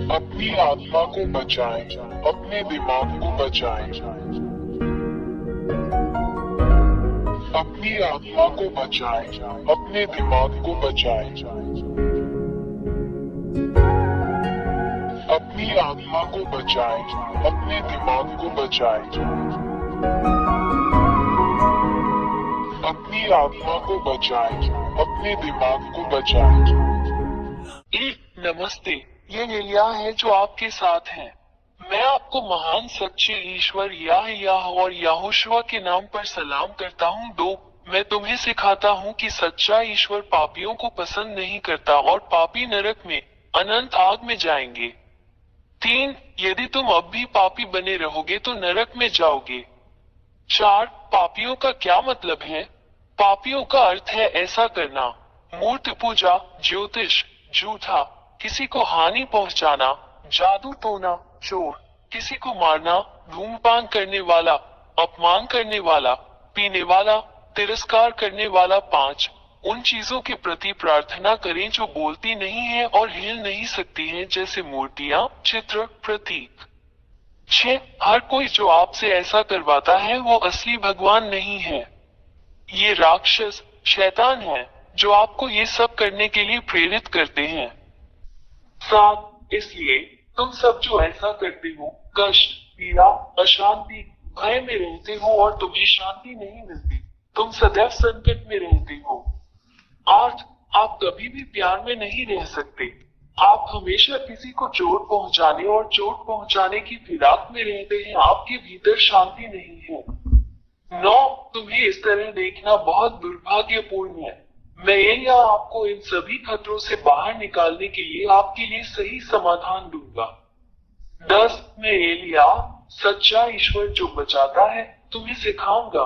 अपनी आत्मा को बचाएं, अपने दिमाग को बचाएं। अपनी आत्मा को बचाएं, अपने दिमाग को बचाएं। अपनी आत्मा को बचाएं, अपने दिमाग को बचाएं। अपनी आत्मा को बचाएं, अपने दिमाग को बचाएं। नमस्ते, ये एलिया है जो आपके साथ है। मैं आपको महान सच्चे ईश्वर याह और यहोशुआ के नाम पर सलाम करता हूँ। 2, मैं तुम्हें सिखाता हूँ कि सच्चा ईश्वर पापियों को पसंद नहीं करता और पापी नरक में अनंत आग में जाएंगे। 3, यदि तुम अब भी पापी बने रहोगे तो नरक में जाओगे। 4, पापियों का क्या मतलब है? पापियों का अर्थ है ऐसा करना: मूर्ति पूजा, ज्योतिष, झूठा, किसी को हानि पहुंचाना, जादू टोना, चोर, किसी को मारना, धूम्रपान करने वाला, अपमान करने वाला, पीने वाला, तिरस्कार करने वाला। 5, उन चीजों के प्रति प्रार्थना करें जो बोलती नहीं है और हिल नहीं सकती हैं, जैसे मूर्तियां, चित्र, प्रतीक। 6, हर कोई जो आपसे ऐसा करवाता है वो असली भगवान नहीं है। ये राक्षस, शैतान है जो आपको ये सब करने के लिए प्रेरित करते हैं। 7, इसलिए तुम सब जो ऐसा करते हो, कष्ट, पीड़ा, अशांति, भय में रहते हो और तुम्हें शांति नहीं मिलती। तुम सदैव संकट में रहते हो। 8, आप कभी भी प्यार में नहीं रह सकते। आप हमेशा किसी को चोट पहुंचाने और चोट पहुंचाने की फिराक में रहते हैं। आपके भीतर शांति नहीं है। 9, तुम्हें इस तरह देखना बहुत दुर्भाग्यपूर्ण है। मैं एलिया आपको इन सभी खतरों से बाहर निकालने के लिए आपके लिए सही समाधान दूंगा। 10, मैं एलिया, सच्चा ईश्वर जो बचाता है, तुम्हें सिखाऊंगा।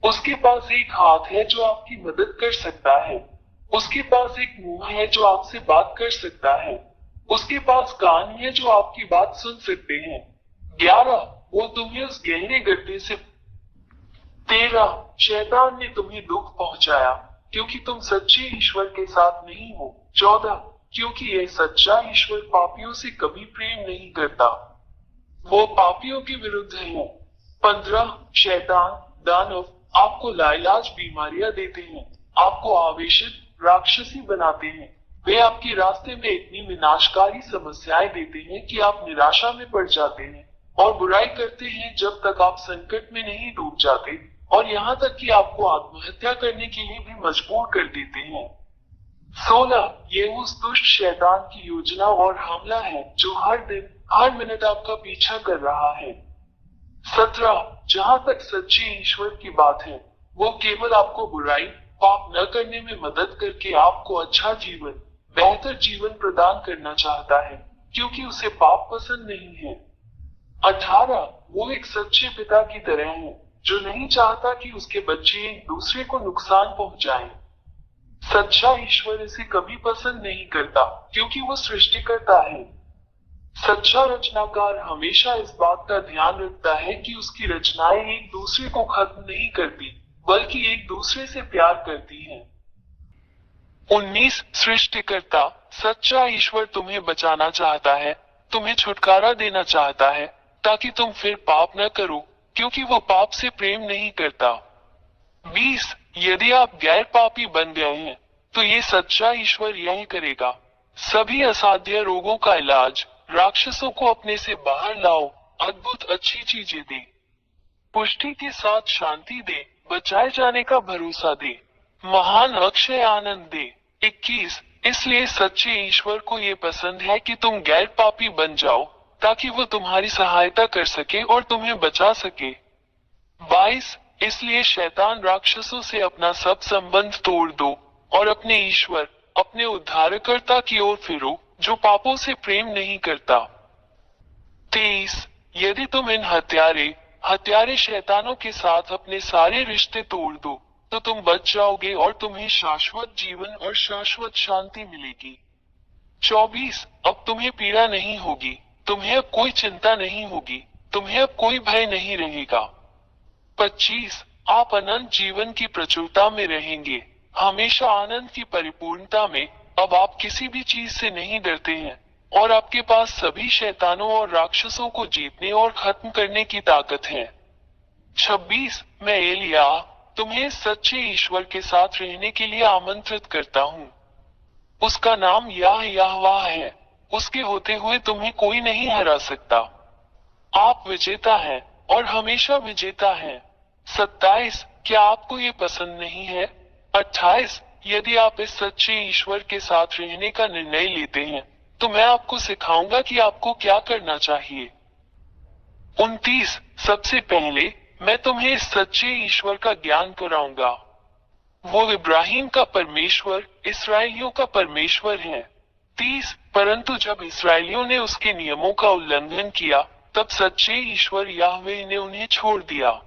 उसके पास एक हाथ है जो आपकी मदद कर सकता है। उसके पास एक मुंह है जो आपसे बात कर सकता है। उसके पास कान है जो आपकी बात सुन सकते हैं। 11, वो तुम्हें उस गहरे गड्ढे से 13, शैतान ने तुम्हें दुख पहुंचाया क्योंकि तुम सच्चे ईश्वर के साथ नहीं हो। 14, क्योंकि यह सच्चा ईश्वर पापियों से कभी प्रेम नहीं करता, वो पापियों के विरुद्ध है। 15, शैतान, दानव आपको लाइलाज बीमारियां देते हैं, आपको आवेशित, राक्षसी बनाते हैं। वे आपके रास्ते में इतनी विनाशकारी समस्याएं देते हैं कि आप निराशा में पड़ जाते हैं और बुराई करते हैं जब तक आप संकट में नहीं डूब जाते, और यहाँ तक कि आपको आत्महत्या करने के लिए भी मजबूर कर देते हैं। 16, ये उस दुष्ट शैतान की योजना और हमला है जो हर दिन, हर मिनट आपका पीछा कर रहा है। 17, जहाँ तक सच्चे ईश्वर की बात है, वो केवल आपको बुराई, पाप न करने में मदद करके आपको अच्छा जीवन, बेहतर जीवन प्रदान करना चाहता है, क्योंकि उसे पाप पसंद नहीं है। 18, वो एक सच्चे पिता की तरह है जो नहीं चाहता कि उसके बच्चे एक दूसरे को नुकसान पहुंचाएं। सच्चा ईश्वर इसे कभी पसंद नहीं करता क्योंकि वो सृष्टिकर्ता है। सच्चा रचनाकार हमेशा इस बात का ध्यान रखता है कि उसकी रचनाएं एक दूसरे को खत्म नहीं करती, बल्कि एक दूसरे से प्यार करती हैं। 19, सृष्टिकर्ता, सच्चा ईश्वर तुम्हें बचाना चाहता है, तुम्हें छुटकारा देना चाहता है ताकि तुम फिर पाप न करो, क्योंकि वो पाप से प्रेम नहीं करता। 20, यदि आप गैर पापी बन गए हैं तो ये सच्चा ईश्वर यही करेगा: सभी असाध्य रोगों का इलाज, राक्षसों को अपने से बाहर लाओ, अद्भुत अच्छी चीजें दे, पुष्टि के साथ शांति दे, बचाए जाने का भरोसा दे, महान अक्षय आनंद दे। 21, इसलिए सच्चे ईश्वर को ये पसंद है कि तुम गैर पापी बन जाओ ताकि वो तुम्हारी सहायता कर सके और तुम्हें बचा सके। 22, इसलिए शैतान राक्षसों से अपना सब संबंध तोड़ दो और अपने ईश्वर, अपने उद्धारकर्ता की ओर फिरो जो पापों से प्रेम नहीं करता। 23, यदि तुम इन हत्यारे शैतानों के साथ अपने सारे रिश्ते तोड़ दो तो तुम बच जाओगे और तुम्हें शाश्वत जीवन और शाश्वत शांति मिलेगी। 24, अब तुम्हें पीड़ा नहीं होगी, तुम्हें अब कोई चिंता नहीं होगी, तुम्हें अब कोई भय नहीं रहेगा। 25, आप अनंत जीवन की प्रचुरता में रहेंगे, हमेशा आनंद की परिपूर्णता में। अब आप किसी भी चीज से नहीं डरते हैं, और आपके पास सभी शैतानों और राक्षसों को जीतने और खत्म करने की ताकत है। 26 मैं एलिया तुम्हें सच्चे ईश्वर के साथ रहने के लिए आमंत्रित करता हूँ। उसका नाम यहोवा है। उसके होते हुए तुम्हें कोई नहीं हरा सकता। आप विजेता हैं और हमेशा विजेता हैं। 27 क्या आपको ये पसंद नहीं है? 28 यदि आप इस सच्चे ईश्वर के साथ रहने का निर्णय लेते हैं तो मैं आपको सिखाऊंगा कि आपको क्या करना चाहिए। 29 सबसे पहले मैं तुम्हें इस सच्चे ईश्वर का ज्ञान कराऊंगा। वो इब्राहिम का परमेश्वर, इसराइलियों का परमेश्वर है। 30 परंतु जब इसराइलियों ने उसके नियमों का उल्लंघन किया तब सच्चे ईश्वर याहवे ने उन्हें छोड़ दिया।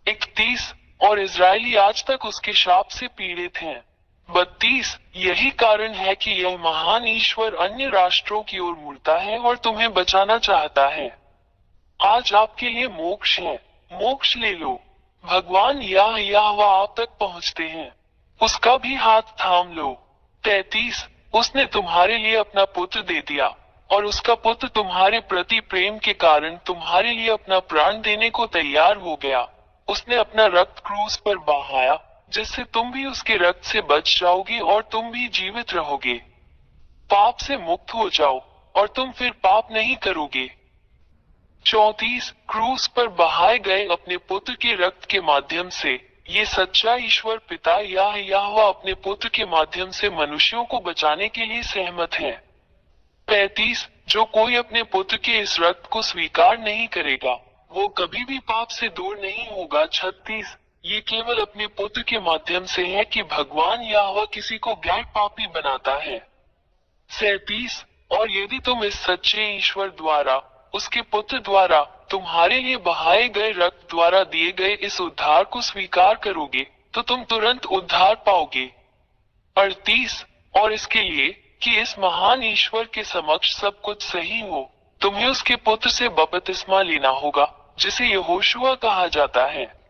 31 और इजरायली आज तक उसके शाप से पीड़ित हैं। 32 यही कारण है कि यह महान ईश्वर अन्य राष्ट्रों की ओर मुड़ता है और तुम्हें बचाना चाहता है। आज आपके लिए मोक्ष है, मोक्ष ले लो। भगवान यहोवा आप तक पहुंचते हैं, उसका भी हाथ थाम लो। 33 उसने तुम्हारे लिए अपना पुत्र दे दिया और उसका पुत्र तुम्हारे प्रति प्रेम के कारण तुम्हारे लिए अपना प्राण देने को तैयार हो गया। उसने अपना रक्त क्रूस पर बहाया जिससे तुम भी उसके रक्त से बच जाओगे और तुम भी जीवित रहोगे। पाप से मुक्त हो जाओ और तुम फिर पाप नहीं करोगे। 34 क्रूस पर बहाए गए अपने पुत्र के रक्त के माध्यम से ये सच्चा ईश्वर पिता यहोवा अपने पुत्र के माध्यम से मनुष्यों को बचाने के लिए सहमत है। 35 जो कोई अपने पुत्र के इस रक्त को स्वीकार नहीं करेगा वो कभी भी पाप से दूर नहीं होगा। 36 ये केवल अपने पुत्र के माध्यम से है कि भगवान यहोवा किसी को गैर पापी बनाता है। 37 और यदि तुम इस सच्चे ईश्वर द्वारा, उसके पुत्र द्वारा, तुम्हारे लिए बहाए गए रक्त द्वारा दिए गए इस उद्धार को स्वीकार करोगे तो तुम तुरंत उद्धार पाओगे। 38 और इसके लिए कि इस महान ईश्वर के समक्ष सब कुछ सही हो तुम्हें उसके पुत्र से बपतिस्मा लेना होगा जिसे यहोशुआ कहा जाता है।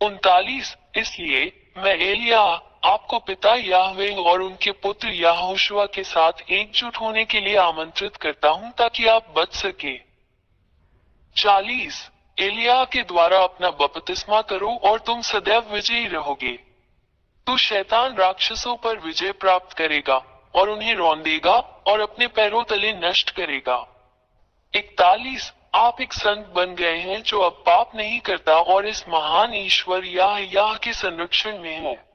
39 इसलिए मैं एलिया आपको पिता याहवे और उनके पुत्र यहोशुआ के साथ एकजुट होने के लिए आमंत्रित करता हूं ताकि आप बच सके। 40 एलिया के द्वारा अपना बपतिस्मा करो और तुम सदैव विजयी रहोगे। तू शैतान राक्षसों पर विजय प्राप्त करेगा और उन्हें रौंदेगा और अपने पैरों तले नष्ट करेगा। 41 आप एक संत बन गए हैं जो अब पाप नहीं करता और इस महान ईश्वर याह के संरक्षण में है।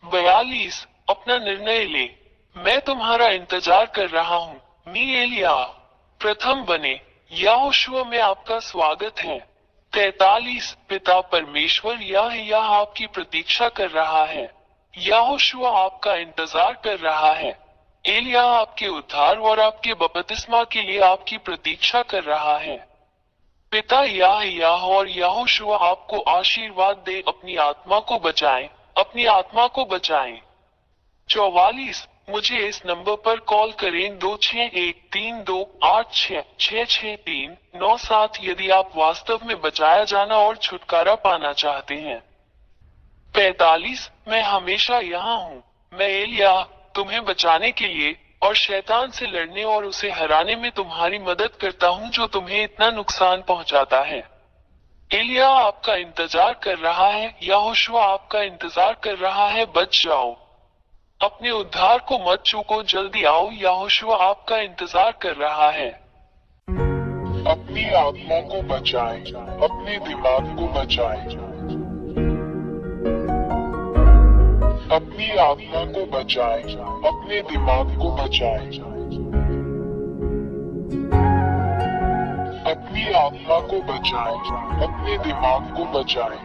42 अपना निर्णय ले, मैं तुम्हारा इंतजार कर रहा हूँ। मी एलिया प्रथम बने यहोशुआ में आपका स्वागत है। 43 पिता परमेश्वर याह आपकी प्रतीक्षा कर रहा है। यहोशुआ आपका इंतजार कर रहा है। एलिया आपके उद्धार और आपके बपतिस्मा के लिए आपकी प्रतीक्षा कर रहा है। पिता याह और यहोशुआ आपको आशीर्वाद दे अपनी आत्मा को बचाएं, अपनी आत्मा को बचाएं। 44 मुझे इस नंबर पर कॉल करें 261328666397 यदि आप वास्तव में बचाया जाना और छुटकारा पाना चाहते हैं। 45 मैं हमेशा यहाँ हूँ। मैं एलिया तुम्हें बचाने के लिए और शैतान से लड़ने और उसे हराने में तुम्हारी मदद करता हूँ जो तुम्हें इतना नुकसान पहुँचाता है। एलिया आपका इंतजार कर रहा है, यहोशुआ आपका इंतजार कर रहा है, बच जाओ। अपने उद्धार को मत चूको, जल्दी आओ, यहोशुआ आपका इंतजार कर रहा है। अपनी आत्मा को बचाएं, अपने दिमाग को बचाएं। अपनी आत्मा को बचाएं, अपने दिमाग को बचाएं। अपनी आत्मा को बचाएं, अपने दिमाग को बचाएं।